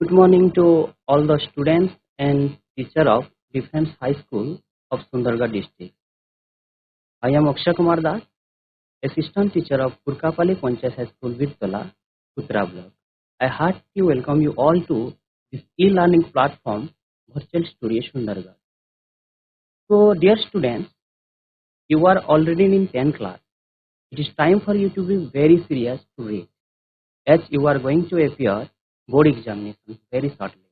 Good morning to all the students and teacher of Defense High School of Sundargarh district. I am Akshya Kumar, assistant teacher of Purkapali Panchayat High School, Virtala, Uttara Block. I heartily welcome you all to this e-learning platform, Virtual Studio Sundargarh. So, dear students, you are already in 10th class. It is time for you to be very serious to read, as you are going to appear board examination very shortly.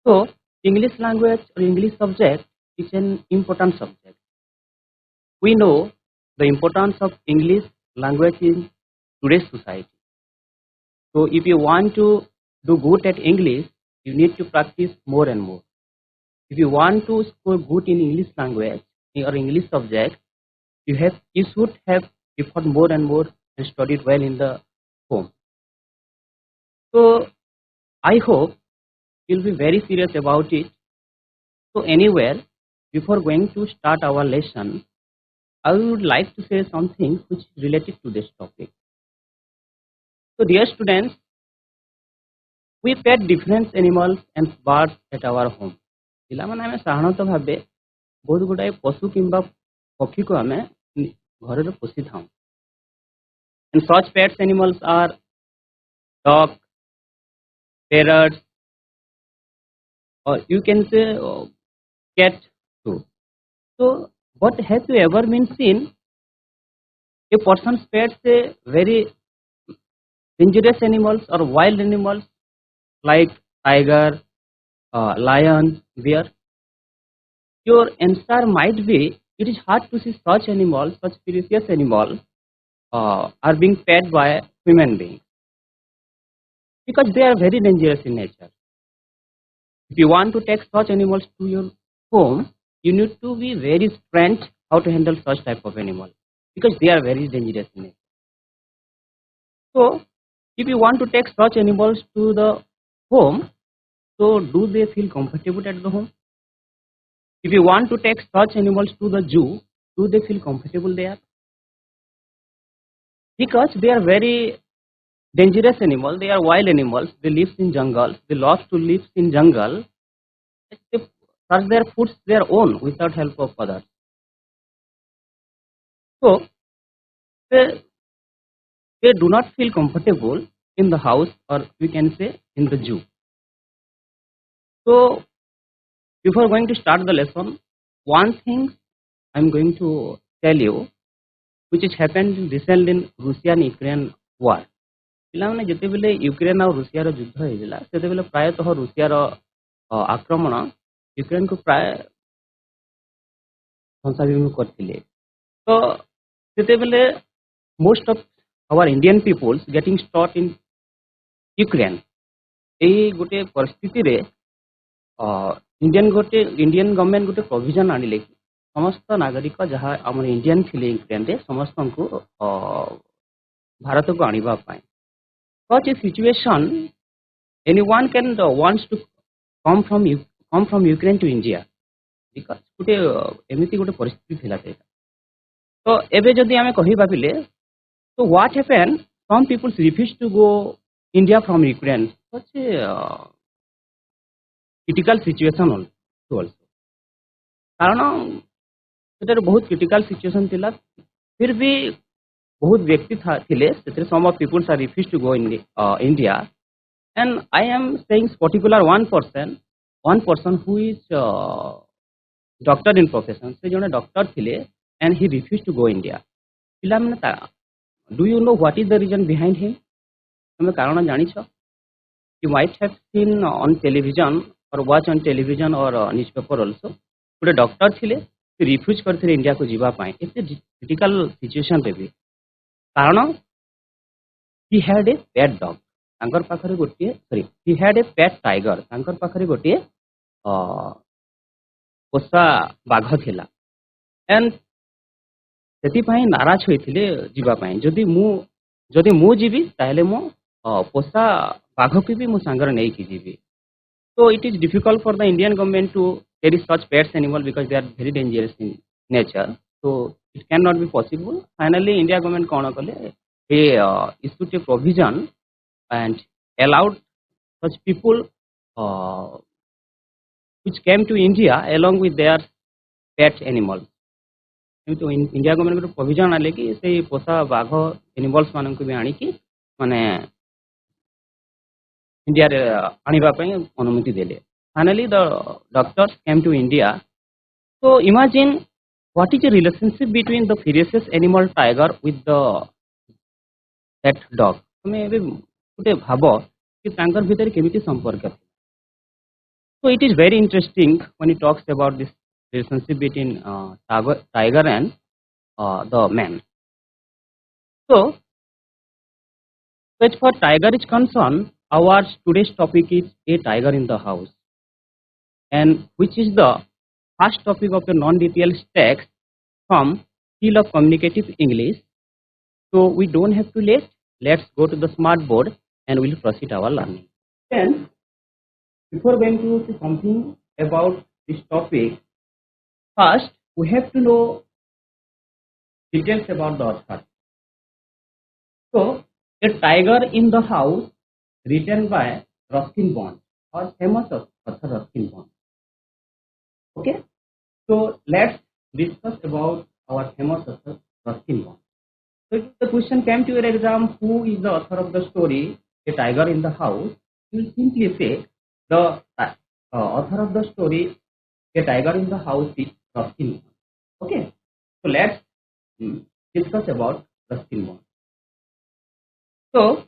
So, English language or English subject is an important subject. We know the importance of English language in today's society. So, if you want to do good at English, you need to practice more and more. If you want to score good in English language or English subject, you should have effort more and more and studied well in the home. So, I hope you'll be very serious about it. So anywhere, before going to start our lesson, I would like to say something which is related to this topic. So dear students, we pet different animals and birds at our home. ପିଲାମାନେ ଆମେ ସାଧାରଣତଃ ଭାବେ ବହୁତ ଗୁଡ଼ାଏ ପଶୁ କିମ୍ବା ପକ୍ଷୀକୁ ଆମେ ଘରରେ ପୋଷିଥାଉ. And such pets animals are dog, parrots, or you can say cat too. So, what have you ever been seen? A person's pets a very dangerous animals or wild animals like tiger, lion, bear? Your answer might be it is hard to see such animals, such precious animals are being fed by human beings because they are very dangerous in nature. If you want to take such animals to your home, you need to be very trained how to handle such type of animal because they are very dangerous in nature. So, if you want to take such animals to the home, so do they feel comfortable at the home? If you want to take such animals to the zoo, do they feel comfortable there? Because they are very dangerous animals, they are wild animals, they live in jungles, they love to live in jungle, they search their foods their own without help of others. So, they do not feel comfortable in the house or we can say in the zoo. So, before going to start the lesson, one thing I am going to tell you which has happened recently in Russia and Ukraine war. ପିଲାମାନେ ଯେତେବେଳେ Ukraine ଆଉ ରୁଷିଆର ଯୁଦ୍ଧ ହେଇଥିଲା ସେତେବେଳେ ପ୍ରାୟତଃ ରୁଷିଆର ଆକ୍ରମଣ ୟୁକ୍ରେନକୁ ପ୍ରାୟ ଧ୍ୱଂସାଭିମୁଖ କରିଥିଲେ. ତ ସେତେବେଳେ most of our Indian peoples getting stuck in Ukraine. ଏଇ ଗୋଟେ ପରିସ୍ଥିତିରେ ଇଣ୍ଡିଆନ ଗଭର୍ଣ୍ଣମେଣ୍ଟ ଗୋଟେ ପ୍ରୋଭିଜନ ଆଣିଲେ କି ସମସ୍ତ ନାଗରିକ ଯାହା ଆମର ଇଣ୍ଡିଆନ ଥିଲେ ୟୁକ୍ରେନରେ ସମସ୍ତଙ୍କୁ ଭାରତକୁ ଆଣିବା ପାଇଁ. Such a situation, anyone can wants to come from Ukraine to India because ଗୋଟେ ଏମିତି ଗୋଟେ ପରିସ୍ଥିତି ଥିଲା ସେଇଟା. ତ ଏବେ ଯଦି ଆମେ କହିବା ପିଲେ, so what happened? Some people refused to go India from Ukraine. Such a critical situation also. କାରଣ ସେଟାରେ ବହୁତ କ୍ରିଟିକାଲ ସିଚୁଏସନ ଥିଲା. फिर भी बहुत व्यक्ति ଥିଲେ ସେଥିରେ some of people are refused to go in India, and I am saying particular one person who is doctor in profession. ସେ ଜଣେ ଡକ୍ଟର ଥିଲେ and he refused to go India. ପିଲାମାନେ do you know what is the reason behind him? ତମେ କାରଣ ଜାଣିଛ? You might have seen on television or watch on television or newspaper also. ଗୋଟେ doctor ଥିଲେ ସେ ରିଫ୍ୟୁଜ କରିଥିଲେ ଇଣ୍ଡିଆକୁ ଯିବା ପାଇଁ ଏତେ କ୍ରିଟିକାଲ ସିଚୁଏସନରେ ବି. କାରଣ he had a pet dog. ତାଙ୍କର ପାଖରେ ଗୋଟିଏ he had a pet tiger. ତାଙ୍କର ପାଖରେ ଗୋଟିଏ ପୋଷା ବାଘ ଥିଲା. and ସେଥିପାଇଁ ନାରାଜ ହୋଇଥିଲେ ଯିବା ପାଇଁ. ଯଦି ମୁଁ ଯିବି ତାହେଲେ ମୁଁ ପୋଷା ବାଘକୁ ବି ମୁଁ ସାଙ୍ଗରେ ନେଇକି ଯିବି. So it is difficult for the Indian government to carry such pets animal because they are very dangerous in nature. So it cannot be possible. Finally, India government କ'ଣ କଲେ? They issued a provision and allowed such people uh, which came to India along with their pet animals. କିନ୍ତୁ India government ଗୋଟେ provision ଆଣିଲେ କି ସେଇ ପୋଷା ବାଘ animals ମାନଙ୍କୁ ବି ଆଣିକି ମାନେ ଇଣ୍ଡିଆରେ ଆଣିବା ପାଇଁ ଅନୁମତି ଦେଲେ. Finally, the doctors came to India. So imagine what is the relationship between the ferocious animal tiger with the that dog. ତମେ ଏବେ ଗୋଟେ ଭାବ କି ତାଙ୍କର ଭିତରେ କେମିତି ସମ୍ପର୍କ. So it is very interesting when it talks about this relationship between tiger and the man. So, as far tiger is concerned, our today's topic is a tiger in the house, and which is the first topic of the non-detailed text from Skill of Communicative English. So we don't have to let's go to the smart board and we'll proceed our learning. Then, before going to see something about this topic, first we have to know details about the author. So, A Tiger in the House, written by Ruskin Bond, or famous author Ruskin Bond. Okay, so let's discuss about our famous author Ruskin Bond. So if the question came to your exam, who is the author of the story A Tiger in the House, you will simply say the author of the story A Tiger in the House is Ruskin Bond. Okay, so let's discuss about Ruskin Bond. So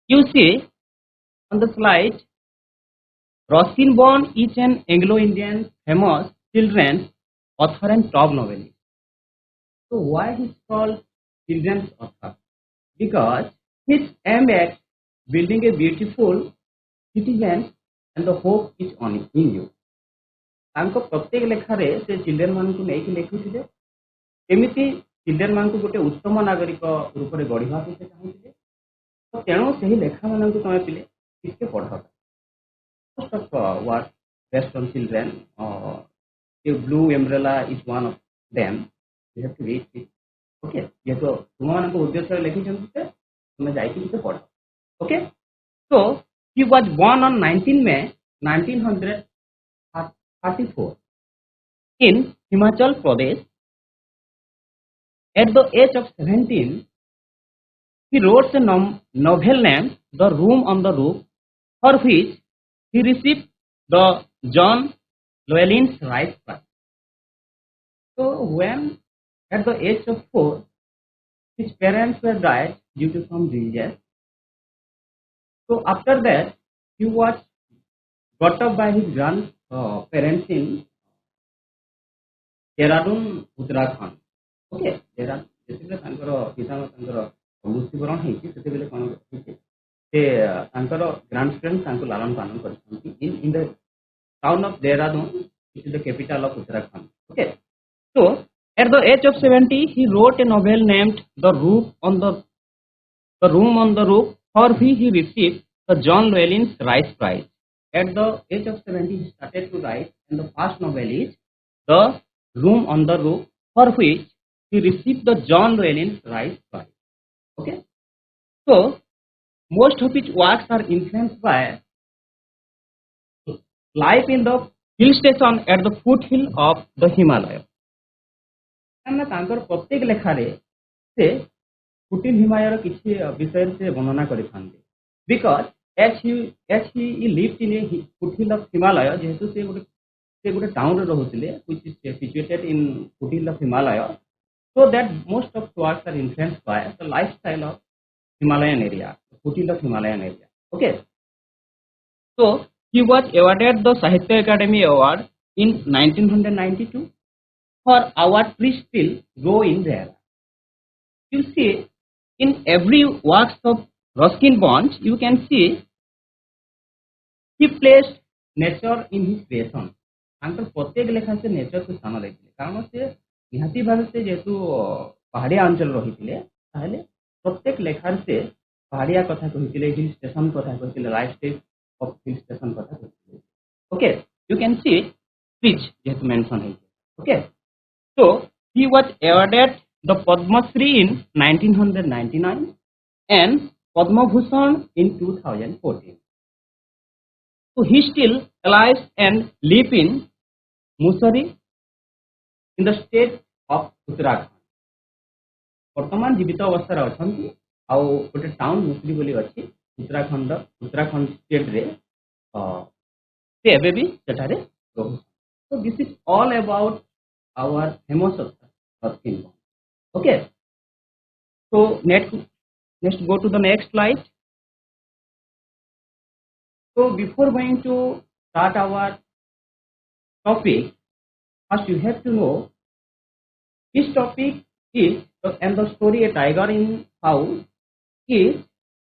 you see on the slide, Ruskin Bond is an Anglo-Indian famous children's author and top novelist. So why he is called children's author? Because his aim at building a beautiful citizen and the hope is on in you. ତାଙ୍କ ପ୍ରତ୍ୟେକ ଲେଖାରେ ସେ children ମାନଙ୍କୁ ନେଇକି ଲେଖୁଥିଲେ କେମିତି children ମାନଙ୍କୁ ଗୋଟେ ଉତ୍ତମ ନାଗରିକ ରୂପରେ ଗଢ଼ିବାକୁ ସେ ଚାହୁଁଥିଲେ. ତେଣୁ ସେହି ଲେଖା ମାନଙ୍କୁ ତମେ ପିଲେ ଟିକେ ପଢ଼. Most of what based on children, a blue umbrella is one of them. You have to read it. Okay, ଯେହେତୁ ତୁମମାନଙ୍କ ଉଦ୍ଦେଶ୍ୟରେ ଲେଖିଛନ୍ତି ସେ ତୁମେ ଯାଇକି ଟିକେ ପଢ଼. Okay, so he was born on 19 May 1934 in Himachal Pradesh. At the age of 17, he wrote a novel named The Room on the Roof, for which he received the John Llewellyn's Rice Prize. So when at the age of 4, his parents were died due to some disease. So after that, he was brought up by his grandparents in Dehradun, Uttarakhand. Okay, ଯେତେବେଳେ ତାଙ୍କର ପିତାମାତାଙ୍କର ମୃତ୍ୟୁବରଣ ହେଇଛି ସେତେବେଳେ କ'ଣ ହେଇଛି ସେ ତାଙ୍କର ଗ୍ରାଣ୍ଡପେରେଣ୍ଟ ତାଙ୍କୁ ଲାଳନ ପାଳନ କରିଛନ୍ତି in the town of Dehradun, which is the capital of Uttarakhand. Okay, so at the age of 70, he wrote a novel named The Room on the Roof, for which he received the John Llewellyn's Rice Prize. At the age of 70, he started to write, and the first novel is The Room on the Roof, for which he received the John Llewellyn's Rice Prize. Okay, so most of his works are influenced by life in the hill station at the foothill of the Himalaya. କାରଣ ତାଙ୍କର ପ୍ରତ୍ୟେକ ଲେଖାରେ ସେ ଫୁଟିଲ୍ ହିମାଳୟର କିଛି ବିଷୟରେ ସେ ବର୍ଣ୍ଣନା କରିଥାନ୍ତି. Because as he lived in a foothill of Himalaya, ଯେହେତୁ ସେ ଗୋଟେ ଟାଉନରେ ରହୁଥିଲେ which is situated in foothill of Himalaya, so that most of works are influenced by the lifestyle of Himalayan area, the foothill of Himalayan area. Okay, so he was awarded the Sahitya Academy Award in 1992 for our trees still grow in there. You see, in every works of Ruskin Bond, you can see he placed nature in his creation. ତାଙ୍କର ପ୍ରତ୍ୟେକ ଲେଖା ସେ ନେଚରକୁ ସ୍ଥାନ ଦେଇଥିଲେ କାରଣ ସେ ନିହାତି ଭାବେ ସେ ଯେହେତୁ ପାହାଡ଼ିଆ ଅଞ୍ଚଳ ରହିଥିଲେ ତାହେଲେ ପ୍ରତ୍ୟେକ ଲେଖାରେ ସେ ପାହାଡ଼ିଆ କଥା କହିଥିଲେ, ହିଲ୍ ଷ୍ଟେସନ କଥା କହିଥିଲେ, life style of heel station କଥା କହିଥିଲେ. Okay, you can see trees ଯେହେତୁ ମେନସନ୍ ହେଇଛି. Okay, so he was awarded the Padma Shri in 1999 and Padma Bhushan in 2014. So he still alive and live in Mussoorie in the state of Uttarakhand. वर्तमान जीवित अवस्था अच्छा आउ गोटे town मुसरी बोली अच्छी उत्तराखंड उत्तराखंड स्टेट रे से एबे भी सेठारे रहू. So this is all about our famous Ruskin bond. Okay. So next go to the next slide. So before going to start our topic, first you have to know this topic is and the story A Tiger in House is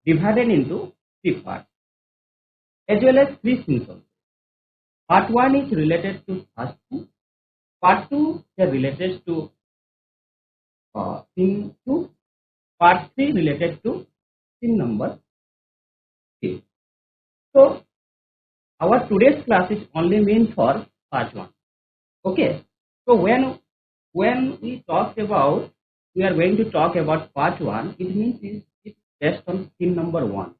divided into three parts as well as three scenes. Part 1 is related to first scene. Part 2 is related to scene 2. Part 3 related to scene number 3. So our today's class is only meant for part 1. Okay. So when we talk about, we are going to talk about part 1, it means it's based on scene number 1.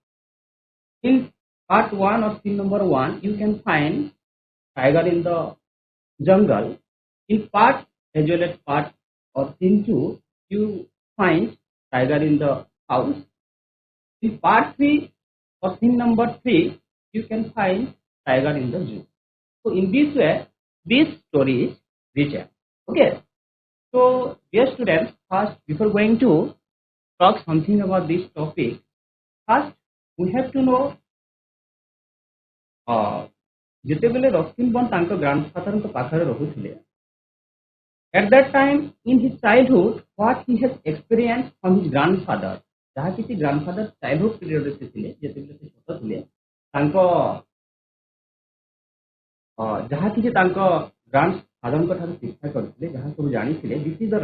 In part 1 or scene number 1, you can find tiger in the jungle. In part as well as part or scene 2, you find tiger in the house. In part 3 or scene number 3, you can find tiger in the zoo. So in this way, this story is written. Okay. So dear students, first before going to talk something about this topic, first we have to know ଯେତେବେଳେ Ruskin bond ତାଙ୍କ ଗ୍ରାଣ୍ଡଫାଦରଙ୍କ ପାଖରେ ରହୁଥିଲେ, at that time in his childhood what he has experienced from his grandfather, ଯାହା କିଛି grandfather childhood period ରେ ଥିଲେ, ଯେତେବେଳେ ସେ ଛୋଟ ଥିଲେ, ତାଙ୍କ ଯାହା କିଛି ତାଙ୍କ ଗ୍ରାଣ୍ଡଫାଦରଙ୍କ ଠାରୁ ଶିକ୍ଷା କରିଥିଲେ, ଯାହା ସବୁ ଜାଣିଥିଲେ, this is the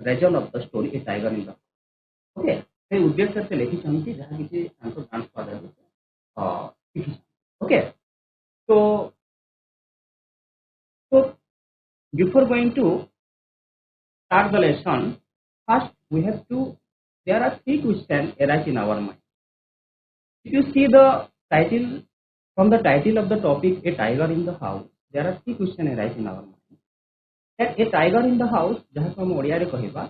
reason of the story A Tiger in the House. Okay, ସେ ଉଦ୍ଦେଶ୍ୟ ସେ ଲେଖିଛନ୍ତି ଯାହା କିଛି ତାଙ୍କ ଗ୍ରାଣ୍ଡଫାଦର ଶିଖିଛନ୍ତି. Okay. So before going to start the lesson, first we have to, there are three questions arise in our mind. If you see the title, from the title of the topic A Tiger in the House, there are three questions arise in our mind. That A Tiger in the House, जहाँ को हम ओडिया रे कहिबा,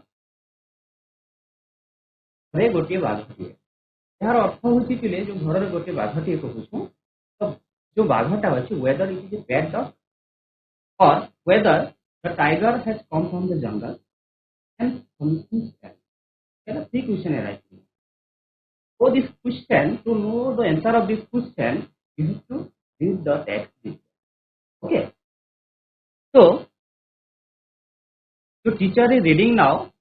घरे गोटे बाघटिए. यार अर्थ होची पिले जो घर रे गोटे बाघटिए कहूछु, तो जो बाघटा अछि, whether it is a pet dog or whether the tiger has come from the jungle and something else. There are three questions arising. So this question, to know the answer of this question, you have to read the text. Okay. So the teacher is reading now.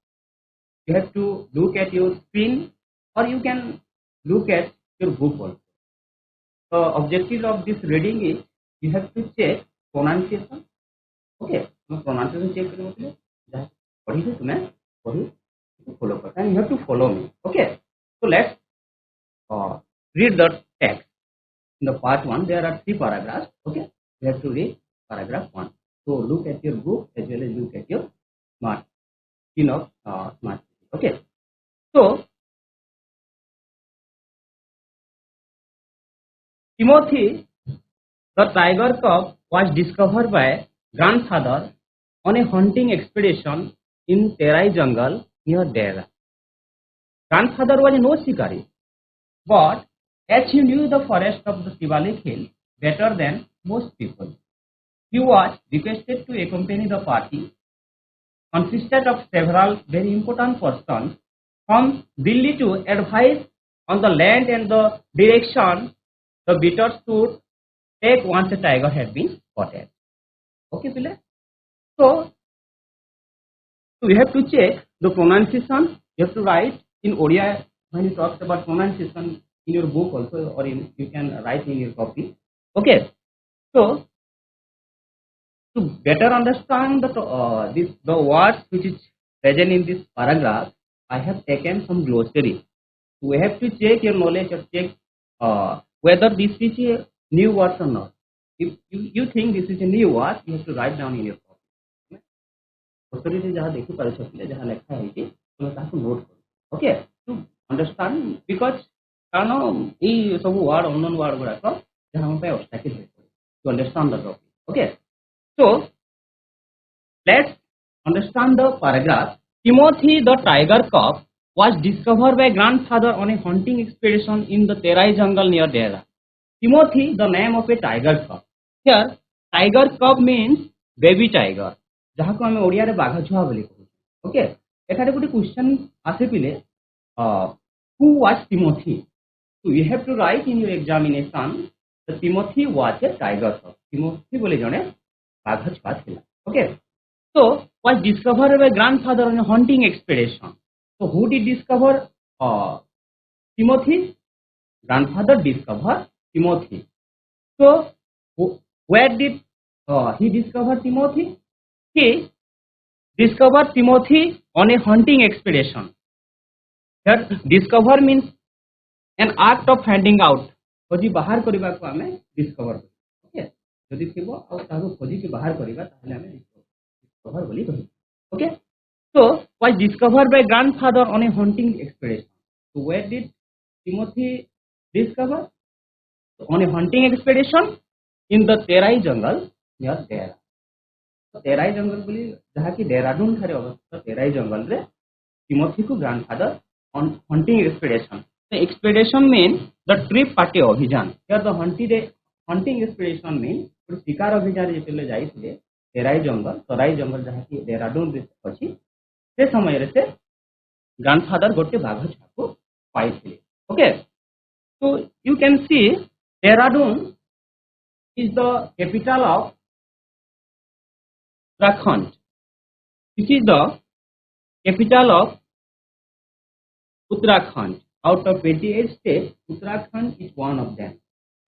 You have to look at your screen or you can look at your book also. The objective of this reading is you have to check pronunciation. Okay, pronunciation check करो मतलब पढ़ी से तुम्हें पढ़ी follow कर, and you have to follow me. Okay, so let's read the text. In the part 1, there are 3 paragraphs. Okay, you have to read paragraph 1. So look at your book as well as look at your smart smart. Okay, so Timothy, the tiger cub, was discovered by grandfather on a hunting expedition in Terai jungle near Dera. Grandfather was no shikari, but as he knew the forest of the Shivalik Hill better than most people, he was requested to accompany the party, consisted of several very important persons from Delhi, to advise on the land and the direction the beaters should take once a tiger had been spotted. Okay, Pile? So we have to check the pronunciation. You have to write in Odia when you talk about pronunciation in your book also, or you can write in your copy. Okay. So to better understand the words which is present in this paragraph, I have taken some glossary. We have to check your knowledge or check whether this is a new word or not. If you think this is a new word, you have to write down in your copy. Glossary से जहाँ देखो पढ़ सकते हैं, जहाँ लिखा है कि तुम्हें ताकि नोट करो. Okay, to understand, because कारण ये सब word unknown word गुड़ा को जहाँ हम पे obstacle है. to understand the topic. Okay. So let's understand the paragraph. Timothy the tiger cub was discovered by grandfather on a hunting expedition in the Terai jungle near Dehra. Timothy, the name of a tiger cub. Here, tiger cub means baby tiger. जहाँ को हमें ओडिया रे बाघ छुआ बोली कहू. Okay. एखादे गोटे क्वेश्चन आसे पिले who was Timothy? So you have to write in your examination that Timothy was a tiger cub. Timothy बोले जने बाघ छुआ थिला. Okay. So was discovered by grandfather on a hunting expedition. So who did discover Timothy? Grandfather discovered Timothy. So where did he discover Timothy? He discovered Timothy on a hunting expedition. Here discover means an act of finding out. खोजी बाहर करबा को हमें discover. Okay. यदि थिबो आ ताको खोजी के बाहर करबा ताहले हमें discover बोली कहि. Okay. So was discovered by grandfather on a hunting expedition. So where did Timothy discover? So, on a hunting expedition in the Terai jungle near Dehra. So Terai jungle बोली जहाँ की देहरादून ठारे अवस्थित Terai jungle रे Timothy को grandfather on hunting expedition. The expedition means the trip party अभियान. Here the hunting expedition means पूरी शिकार अभियान जेतेले जाइथिले Terai jungle जहाँ की देहरादून रे अछि से समय रे से grandfather गोटे बाघ छाको पाइथिले. Okay. So you can see Dehradun is the capital of Uttarakhand. This is the capital of Uttarakhand. Out of 28 states, Uttarakhand is one of them.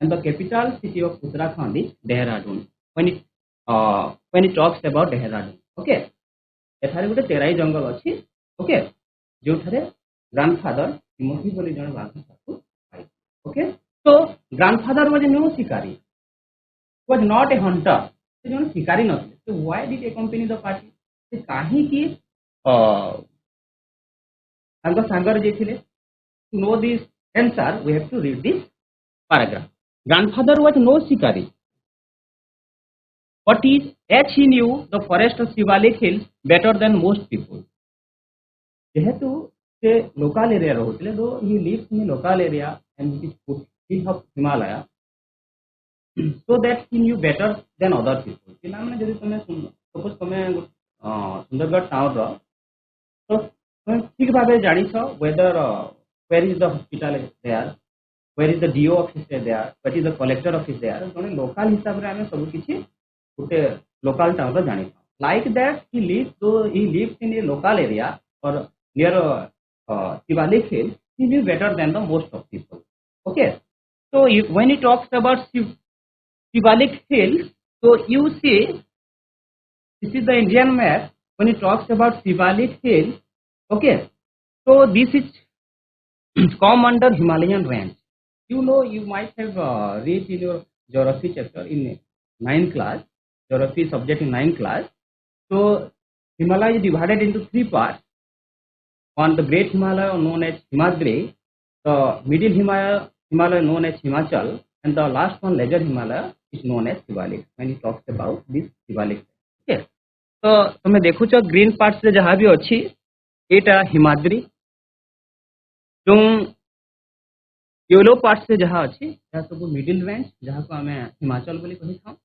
And the capital city of Uttarakhand is Dehradun. When it talks about Dehradun. Okay. एथारे गोटे तेराई जंगल अछि. Okay. जो थारे grandfather Timothy बोली जण बाघ छाको पाइ. Okay. So grandfather was no शिकारी. Was not a hunter. से जण शिकारी नथिले. So why did he accompany the party? से काहे की तांको सांगर जेथिले. To know this answer, we have to read this paragraph. Grandfather was no शिकारी. But as he knew the forest of Shivalik Hills better than most people. जेहेतु से local area रहुतले, though he lives in a local area and it is foothills of Himalaya, so that he knew better than other people. पिला माने जदि तमे suppose तमे Sundargarh town रो तो तमे ठीक भाबे जानि छ whether where is the hospital is there, where is the DO office is there, what is the collector office there. जने local हिसाब रे हमें सब किछि गोटे local town रो जानि छ. Like that he lives in a local area or near Shivalik Hills, he knew better than the most of people. Okay. So when he talks about Shivalik Hills, so you see, this is the Indian map. When he talks about Shivalik Hills, okay, so this is come under Himalayan range. You know, you might have read in your geography chapter in 9th class, geography subject in 9th class. So Himalaya is divided into 3 parts. On the Great Himalaya known as Himadri, the Middle Himalaya known as Himachal, and the last one, Lesser Himalaya, is known as Shivalik. When he talks about this Shivalik, okay. So तुमे देखो चो green parts रे जहाँ भी अच्छी, एटा हिमाद्री, जो yellow parts से जहाँ अच्छी, जहाँ सब मिडिल रेंज, जहाँ को हमें हिमाचल बोली कही था,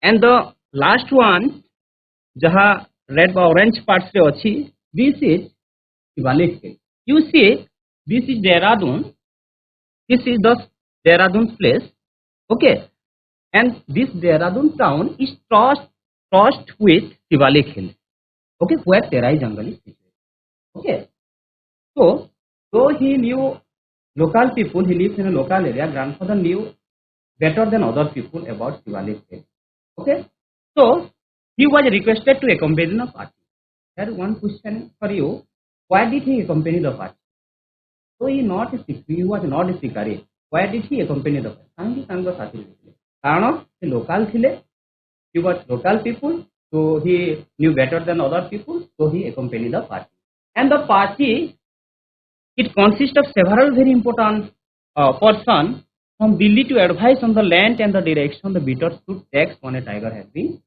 and the last one, जहाँ रेड ऑरेंज पार्ट्स से अच्छी, this is Shivalik Hill. You see, this is Dehradun. This is the Dehradun place. Okay, and this Dehradun town is crossed with Shivalik Hill. Okay, where Terai jungle is situated. Okay, so though he knew local people, he lives in a local area. Grandfather knew better than other people about Shivalik Hill. Okay, so he was requested to accompany the party. Here one question for you. Why did he accompany the party? So he was not a shikari. Why did he accompany the party? Karana he local thile. He was local people, so he knew better than other people, so he accompanied the party. And the party, it consists of several very important persons from Delhi to advise on the land and the direction the beaters should take when a tiger has been.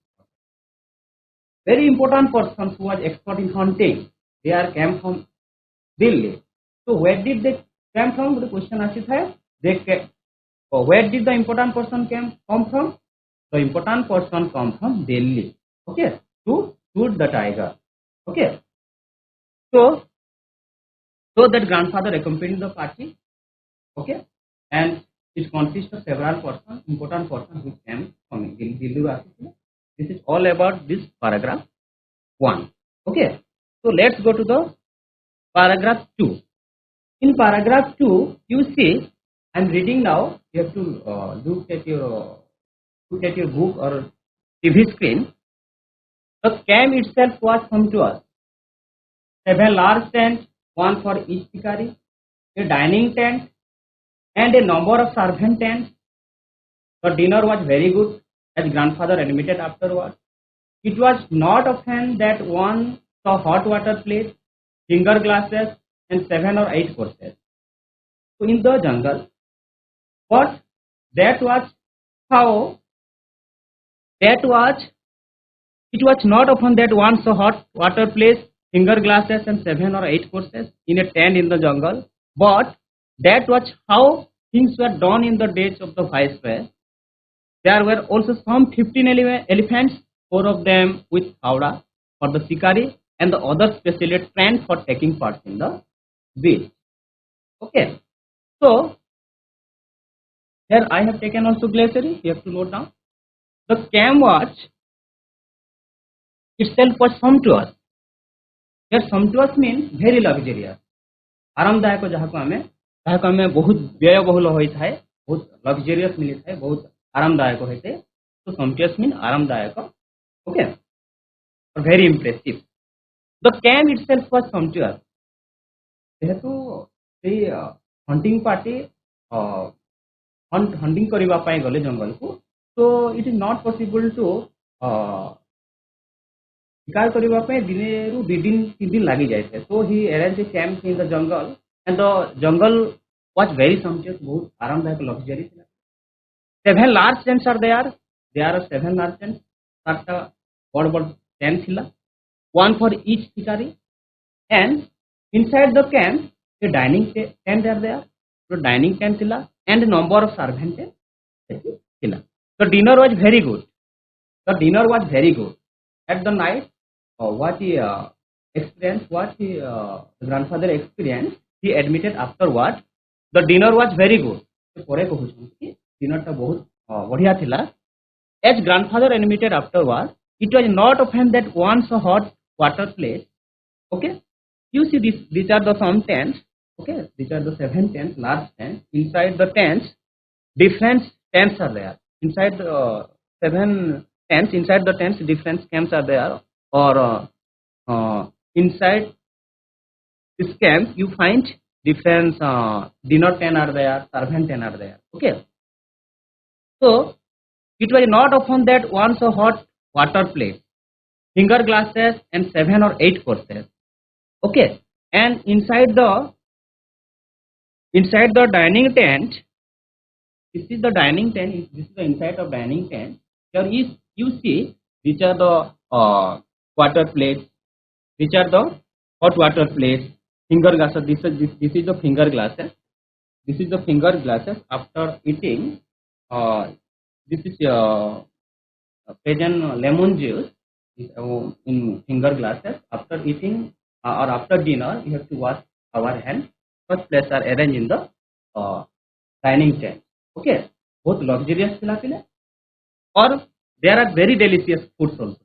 Very important persons who was expert in hunting. They are came from Delhi. So where did they came from? The question asked hai. They came, where did the important person come from? The important person come from Delhi. Okay, to shoot the tiger. Okay, so that grandfather accompanied the party. Okay, and it consists of several persons, important persons who came from Delhi. This is all about this paragraph 1. Okay, so let's go to the paragraph 2. In paragraph 2, you see, I'm reading now. You have to look at your book or TV screen. The camp itself was sumptuous. 7 large tents, one for each shikari, a dining tent, and a number of servant tents. The dinner was very good, as grandfather admitted afterwards. It was not often that one saw hot water plates, finger glasses, and 7 or 8 courses. So in the jungle, but it was not often that one saw hot water plates, finger glasses, and 7 or 8 courses in a tent in the jungle, but that was how things were done in the days of the viceroy. There were also some 15 elephants, 4 of them with howdah for the shikari, and the other specially trained for taking part in the beat. Okay, so here I have taken also glossary. You have to note down. The camp watch itself was sumptuous. Here sumptuous means very luxurious. आरामदायक जहाँ को हमें बहुत व्ययबहुल होता है, बहुत luxurious मिलता है, बहुत आरामदायक होते हैं. तो sumptuous means आरामदायक. Okay, very impressive. The camp itself was sumptuous. जेहेतु से hunting party hunting करिबा पाए गले जंगल को, so it is not possible to शिकार करिबा पाए दिने रु 2 दिन 3 दिन लागि जाय छे. So he arranged a camp in the jungle, and the jungle was very sumptuous, बहुत आरामदायक luxury थिला. 7 large tents are there. There are 7 large tents. 7 बड़ tent थिला, one for each shikari, and inside the camp a dining tent are there. So dining tent थिला and a number of servant थिला. The dinner was very good. At the night, what he experienced, the grandfather experienced, he admitted afterward, the dinner was very good. Dinner ta bahut badhiya thila. As grandfather admitted afterward, it was not often that one saw hot water plate. Okay, you see these are the some tents. Okay, these are the 7 tents, large tents. Inside the tents, different tents are there. Inside the 7 tents, different camps are there. Or inside this camp, you find different dinner tent are there, servant tent are there. Okay, so it was not often that one saw hot water plate, finger glasses, and 7 or 8 courses. Okay, and inside the dining tent, this is the dining tent. This is the inside of dining tent. Here is you see which are the water plates, which are the hot water plates, finger glasses. This is the finger glasses. This is the finger glasses. After eating, this is present lemon juice in finger glasses. After eating or after dinner, you have to wash our hands. First place are arranged in the dining tent. Okay, both luxurious thila or there are very delicious foods also.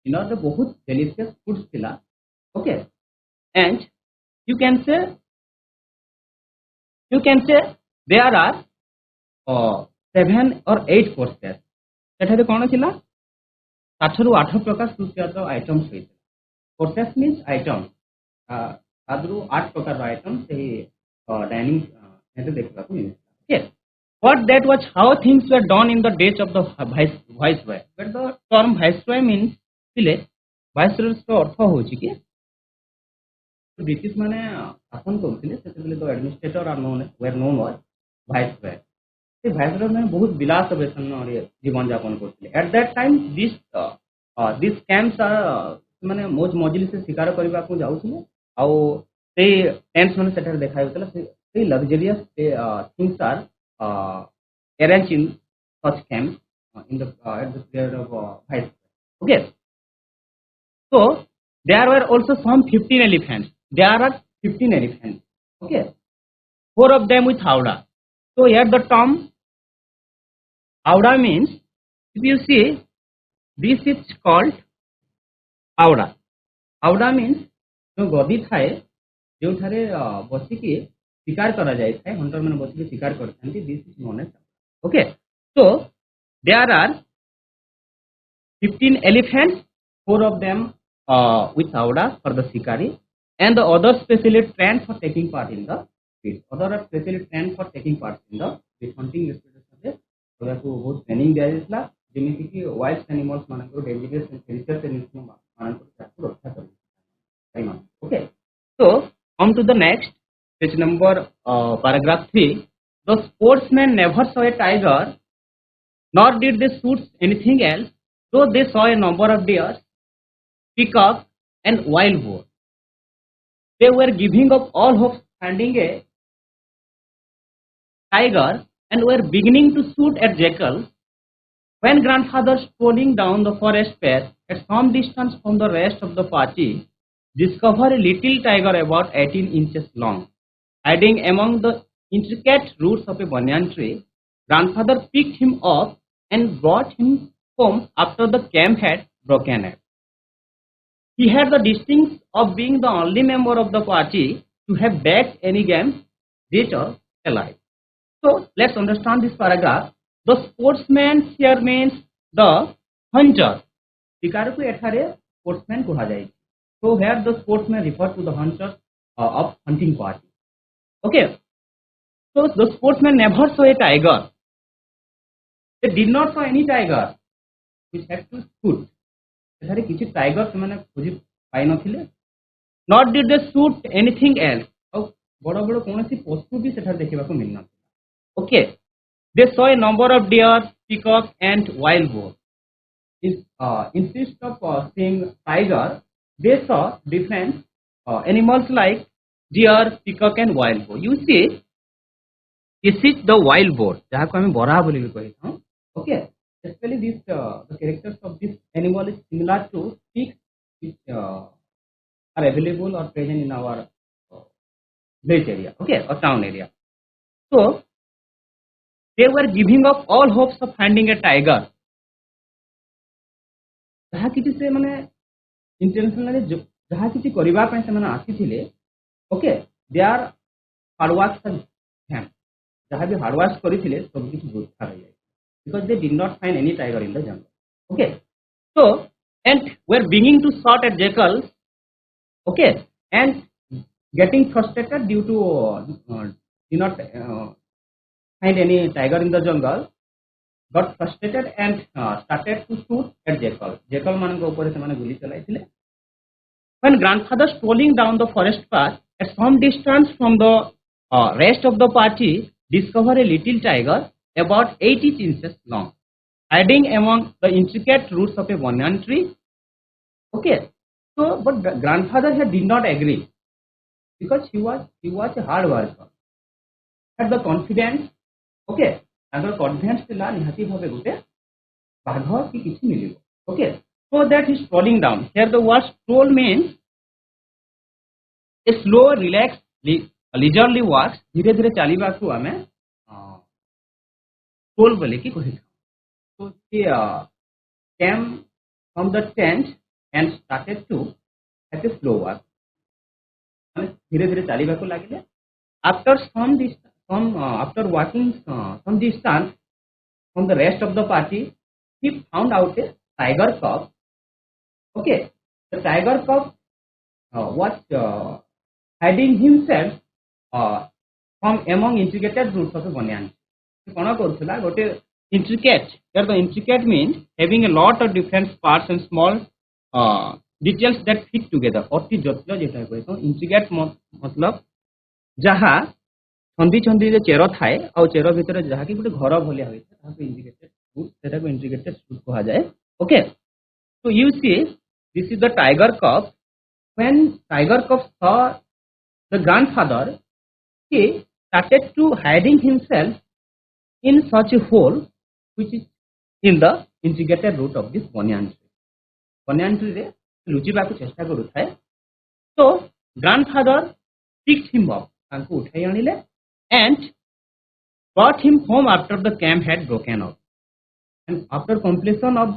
You know, the बहुत delicious foods thila. Okay, and you can say there are 7 or 8 courses. ସେଠାରେ କ'ଣ ଥିଲା 7 ରୁ 8 ପ୍ରକାର ସୁସ୍ୱାଦୁ items ହୋଇଥିଲା. Courses means item. 7 ରୁ 8 ପ୍ରକାର ଆଇଟମ୍ ସେହି ଡାଇନିଂ ଏଠି ଦେଖିବାକୁ ମିଳିଥିଲା. Okay, but that was how things were done in the days of the viceroy. But the term viceroy means viceroy अर्थ होची कि ब्रिटिश माने शासन करथिले सेतेबेले the administrator are known were known was viceroy. से भाइसरय मैंने बहुत विलास बेसन जीवन यापन करते। At that time this camps मैंने मौज मजली से शिकार करने को जाऊँ आउ टेंट्स मैंने सेठारे देखा luxurious things are arranged in such camps in the at the period of Viceroy. Okay, so there were also some 15 elephants. There are 15 elephants. Okay, 4 of them with howdah. So here the term howdah means, if you see, this is called howdah. Howdah means जो गदी थाए जो थारे बसिकी शिकार करा जाए थाए Hunter मैंने बसिकी शिकार करते हैं, this is known as okay. So there are 15 elephants, 4 of them with howdah for the shikari, and the other specially trained for taking part in the feast. Other are specially trained for taking part in the feast hunting expedition. तो याको बहुत training दिया जाइसला जेमिति कि wild animals मानकर dangerous and फेरिशियस animals मानकर ताको रक्षा करबे। Okay, so come to the next page number paragraph 3. The sportsmen never saw a tiger, nor did they shoot anything else, though they saw a number of deer, peacock, and wild boar. They were giving up all hope finding a tiger and were beginning to shoot at jackals when grandfather, strolling down the forest path at some distance from the rest of the party, discovered a little tiger about 18 inches long, hiding among the intricate roots of a banyan tree. Grandfather picked him up and brought him home after the camp had broken up. He had the distinction of being the only member of the party to have bagged any game, dead or alive. So let's understand this paragraph. The sportsman here means the hunter. शिकार को एठारे sportsman कहा जाए. So here the sportsman refer to the hunter of hunting party. Okay. So the sportsman never saw a tiger. They did not saw any tiger which had to shoot. एठारे किसी tiger से मैंने खोजी पाई नथिले. Not did they shoot anything else. और बड़ा बड़ा कौन सी पशु भी सेठारे देखिबा को मिलना. Okay. They saw a number of deer, peacock, and wild boar. Instead of seeing tiger, they saw different animals like deer, peacock, and wild boar. You see, this is the wild boar. जहाँ को हमें बोरा बोली भी कही था. Okay. Especially this the characters of this animal is similar to pigs which are available or present in our village area. Okay, or town area. So they were giving up all hopes of finding a tiger. जहाँ किसी से माने international जहाँ किसी करिबा ପାଇଁ ସେମାନେ ଆସିଥିଲେ. Okay, they are hard work for them. जहाँ भी हार्ड वर्क କରିଥିଲେ सब किसी वृथा रह जाए because they did not find any tiger in the jungle. Okay, so and were beginning to shot at jackals. Okay, and getting frustrated due to did not find any tiger in the jungle, got frustrated and started to shoot at jackal. Jackal मान के ऊपर से मैंने गोली चलाई थी. When grandfather, strolling down the forest path at some distance from the rest of the party, discovered a little tiger about 80 inches long, hiding among the intricate roots of a banyan tree. Okay, so but grandfather here did not agree because he was a hard worker. Had the confidence. Okay, ତାଙ୍କର confidence ଥିଲା ନିହାତି ଭାବେ ଗୋଟେ ବାଘ କି କିଛି ମିଳିବ. Okay, so that is strolling down. Here the word stroll means a slow, relaxed, leisurely walk. धीरे धीरे चलिबाकू आमे stroll बोले कि कहि. So he came from the tent and started to have a slow walk. माने धीरे धीरे चलिबाकू लागिले. After some distance, after walking some distance from the rest of the party, he found out a tiger cub. Okay, the tiger cub was hiding himself from among intricate roots of a banyan. कौन करुला गोटे intricate. Here the intricate means having a lot of different parts and small details that fit together. अति जटिल जेटा कहतो intricate मतलब जहाँ छंदी छंदी रे chair थाए आ chair भितर जहा कि गोटे घर भलिया होय ताको इंडिकेटेड फ्रूट सेटा को इंडिकेटेड फ्रूट कहा जाए okay so you see this is the tiger cub when tiger cub saw the grandfather he started to hiding himself in such a hole which is in the indicated root of this banyan tree रे लुचिबा को चेष्टा करू थाए so grandfather picked him up तांको उठाई आनिले and brought him home after the camp had broken up. And after completion of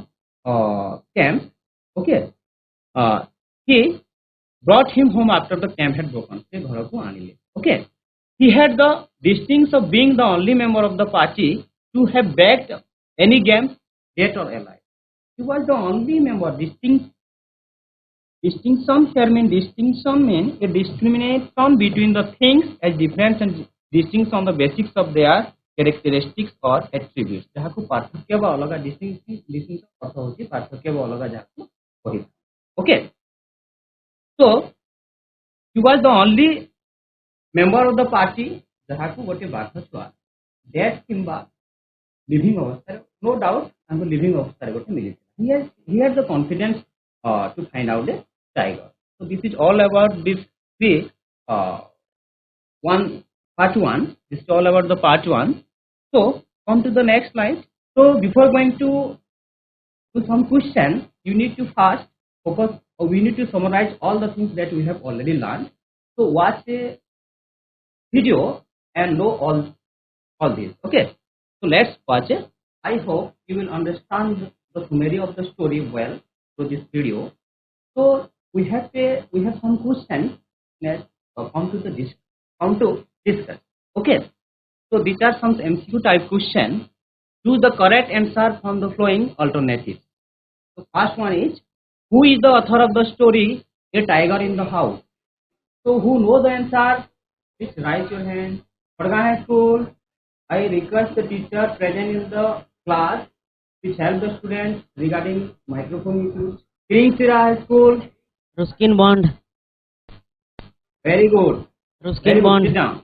camp, okay, he brought him home after the camp had broken. Okay, he had the distinction of being the only member of the party to have backed any game, dead or alive. He was the only member. Distinction here means distinction means a discrimination between the things as different and distinction on the basics of their characteristics or attributes. जहाँ को पार्थक्य व अलग distinction अर्थ होती पार्थक्य व अलग जहाँ को कही okay so he was the only member of the party जहाँ को गोटे बात छुआ dead किंबा living अवस्था no doubt हमको living अवस्था रे गोटे मिली he had the confidence to find out the tiger so this is all about this three part 1 this is all about the part 1 so come to the next slide so before going to some question you need to first focus or we need to summarize all the things that we have already learned so watch a video and know all this okay so let's watch it I hope you will understand the summary of the story well through this video so we have some questions let's come to discuss okay so these are some MCQ type questions choose the correct answer from the following alternatives so first one is who is the author of the story a tiger in the house so who knows the answer please raise your hand Padga High School I request the teacher present in the class which help the students regarding microphone issues King Sira High School Ruskin Bond. Very good. Ruskin Bond. Sit down.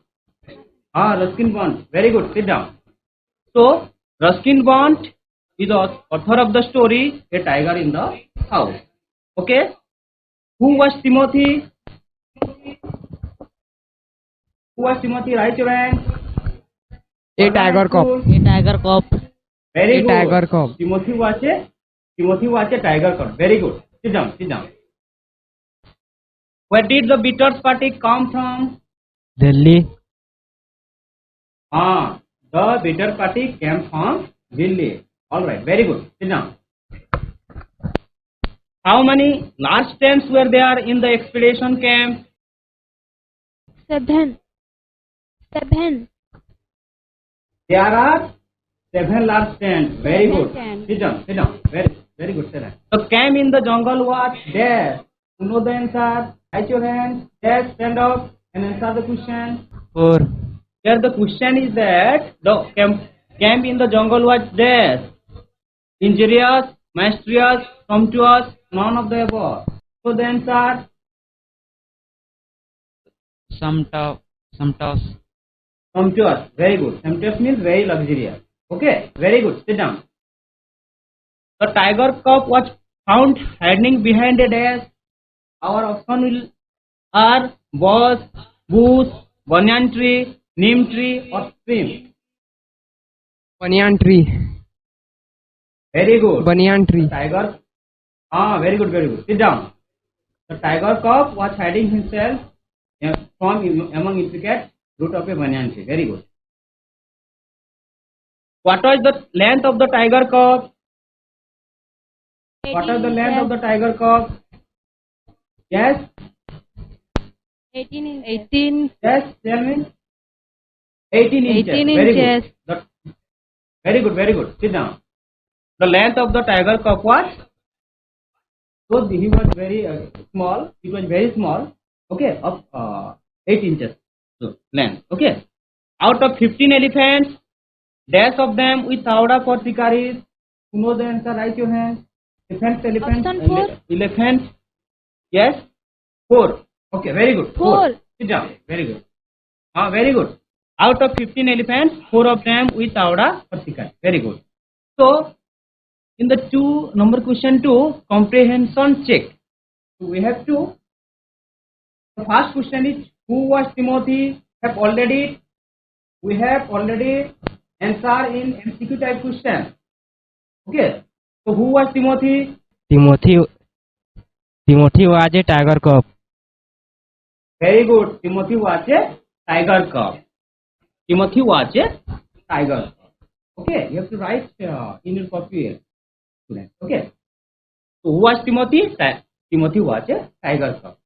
Ruskin Bond. Very good. Sit down. So, Ruskin Bond is the author of the story A Tiger in the House. Okay. Who was Timothy? Write your hand. A tiger cub. A tiger cub. Very good. Tiger cub. Timothy was a tiger cub. Very good. Sit down. Where did the Beatles party come from? Delhi. The Beatles party came from Delhi. Alright, very good. Sit down. How many large tents were there in the expedition camp? 7. There are 7 large tents. Very good. 7. Sit down. Very good. Sit down. The camp in the jungle was there. You know the answer? Raise your hand. Yes, stand up and answer the question. 4. Here the question is that the camp in the jungle was there. Injurious, mysterious, sumptuous, none of the above. So the answer? Sumptuous. Sumptuous. Very good. Sumptuous means very luxurious. Okay. Very good. Sit down. The tiger cub was found hiding behind a desk. Our option are bush, banyan tree, neem tree or stream. Banyan tree. Very good. Banyan tree. The tiger. Very good. Sit down. The tiger cub was hiding himself from among intricate root of a banyan tree. Very good. What was the length of the tiger cub? What is the length of the tiger cub? Yes. 18. Yes. Tell me. 18 inches. 18 inches. Very good. Sit down. The length of the tiger cub was? So he was very small. It was very small. Okay, of 8 inches length. Okay. Out of 15 elephants, dash of them with Sauda for Sikaris. Who knows the answer? Raise your hand. Elephant. Yes. 4. Okay, very good. 4. Sit down. Very good. Very good. Out of 15 elephants, 4 of them with Aura or Sikari. Very good. So, in the number question 2, comprehension check. So we have to, the first question is, who was Timothy? We have already answer in MCQ type question. Okay. So who was Timothy? Timothy was a tiger cub. Very good. Timothy was a tiger cub. Timothy was a tiger cub. Okay. You have to write in your copy, student. Okay. So who was Timothy? Timothy was a tiger cub.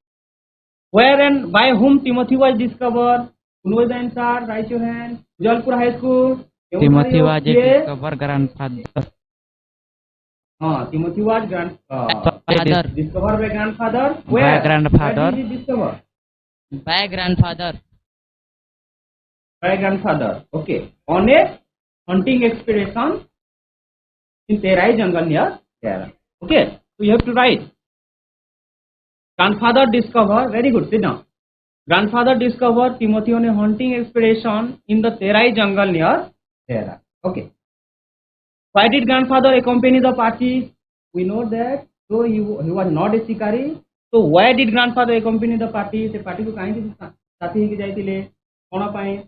Where and by whom Timothy was discovered? Who knows the answer? Raise your hand. Jalpur High School. Timothy was a discovered grandfather. Timothy was discovered by grandfather. Where? By grandfather. Where did he discover? By grandfather. By grandfather. Okay. On a hunting expedition in Terai jungle near Kerala. Okay. So you have to write. Grandfather discovered. Very good. Sit down. Grandfather discovered Timothy on a hunting expedition in the Terai jungle near Kerala. Okay. Why did grandfather accompany the party? We know that. So he was not a shikari. So why did grandfather accompany the party? The party को कहीं से साथी ही जाइतिले कौन पाए?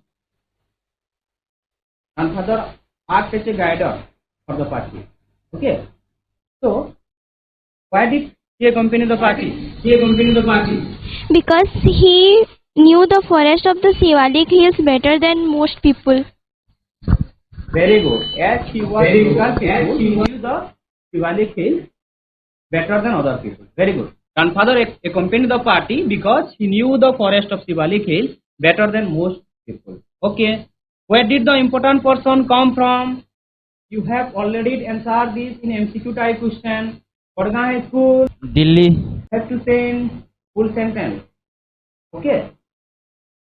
Grandfather act as a guider for the party. Okay. So why did he accompany the party? Because he knew the forest of the Shivalik hills better than most people. Very good. As he was he knew the Shivalik hills better than other people. Very good. Grandfather accompanied the party because he knew the forest of Shivalik hills better than most people. Okay. Where did the important person come from? You have already answered this in MCQ type question. Padna High School. Delhi. Have to say in full sentence. Okay.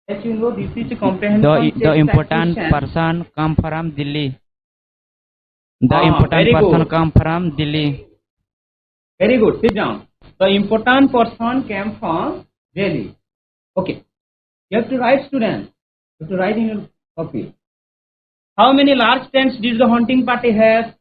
As you know, this is a comprehension. The important person come from Delhi. The important person come from Delhi. Very good. Sit down. The important person came from Delhi. Okay. You have to write, students. You have to write in your copy. How many large tents did the hunting party have?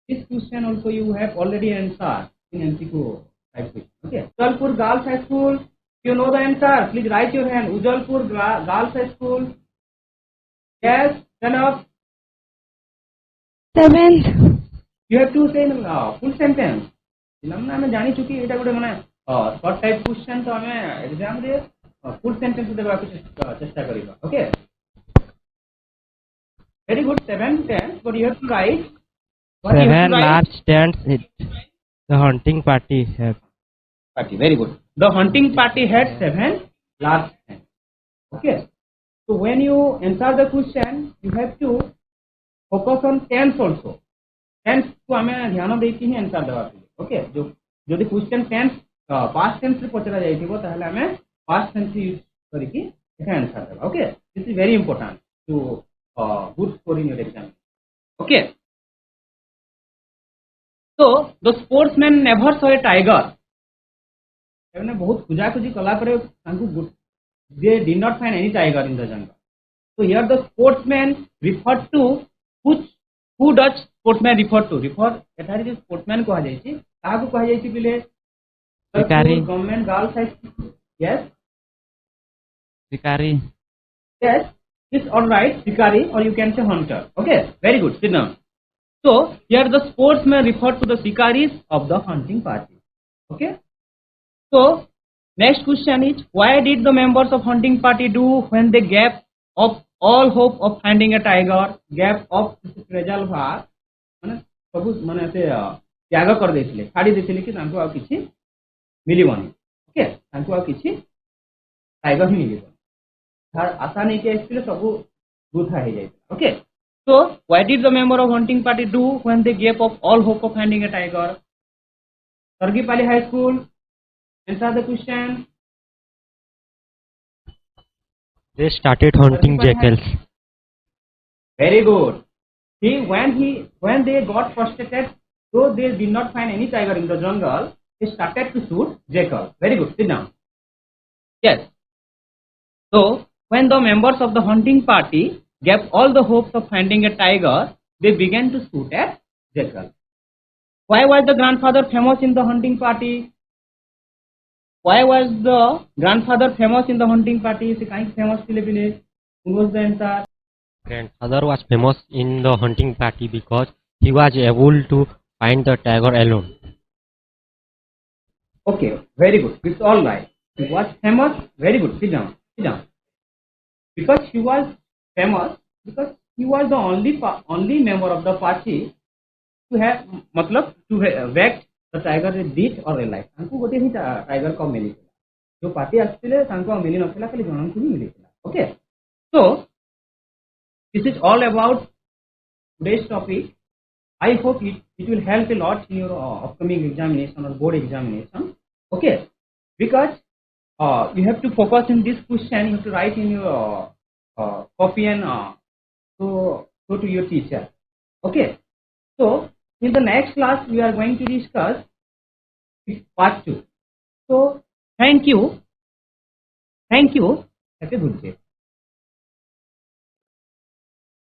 This question also you have already answered in MCQ type question. Okay. Ujalpur Girls High School. You know the answer. Please write your hand. Ujalpur Girls High School. Yes. Stand up. 7th. You have to say in full sentence. ଆମେ ଜାଣି ଚୁକି ଏଇଟା ଗୋଟେ ମାନେ short type question ତ ଆମେ exam ରେ full sentence ଦେବାକୁ ଚେଷ୍ଟା କରିବା. Okay. Very good. 7 tents, but you have to write. 7 large tents the hunting party have. Very good. The hunting party had 7 large tents. Okay. So when you answer the question, you have to focus on tense also. Tense को हमें ध्यान देके ही answer देवा पड़े. Okay. जो दी question tense past tense रे पचरा जाई थी वो ताहले हमें past tense यूज करके इसका आंसर देवा. Okay. This is very important to good score in your exam. Okay. So the sportsman never saw a tiger. They बहुत खुजाखुजी कला परे तांकु they did not find any tiger in the jungle. So here the sportsman referred to who does sportsman refer to? एठारे जो sportsman को जाई छी काहू को जाई छी पिले शिकारी. Government girls high school. Yes. शिकारी. Yes. It's all right. Shikari, or you can say hunter. Okay. Very good. Sit down. So here the sportsman referred to the shikaris of the hunting party. Okay. So next question is, why did the members of hunting party do when they gave up all hope of finding a tiger? Gave up result var माने सब माने से त्याग कर देथिले छाडी देथिले कि तांको आ किछि मिलिबनी. ओके. तांको आ किछि टाइगर ही मिलिबनी. हर आशा नहीं कि एक्चुअली सब वृथा हो जाए. Okay. So why did the member of hunting party do when they gave up all hope of finding a tiger? Sargipali High School. Answer the question. They started hunting jackals. Very good. See, when they got frustrated, so they did not find any tiger in the jungle, they started to shoot jackal. Very good. Sit down. Yes. So When the members of the hunting party gave all the hopes of finding a tiger, they began to shoot at jackal. Why was the grandfather famous in the hunting party? Why was the grandfather famous in the hunting party? Is kind famous village? Who was the answer? Grandfather was famous in the hunting party because he was able to find the tiger alone. Okay, very good. It's all right. He was famous. Very good. Sit down. Sit down. Because he was famous, because he was the only member of the party to have, मतलब to wrecked the tiger dead or alive. तांको गोटे ही tiger को मिली थी. जो party आस्तिले तांको मिली नथिला खाली जनन को ही मिली थी. Okay. So this is all about today's topic. I hope it will help a lot in your upcoming examination or board examination. Okay, because you have to focus in this question. You have to write in your copy and go to your teacher. Okay, so in the next class we are going to discuss part 2. So thank you. Have a good day.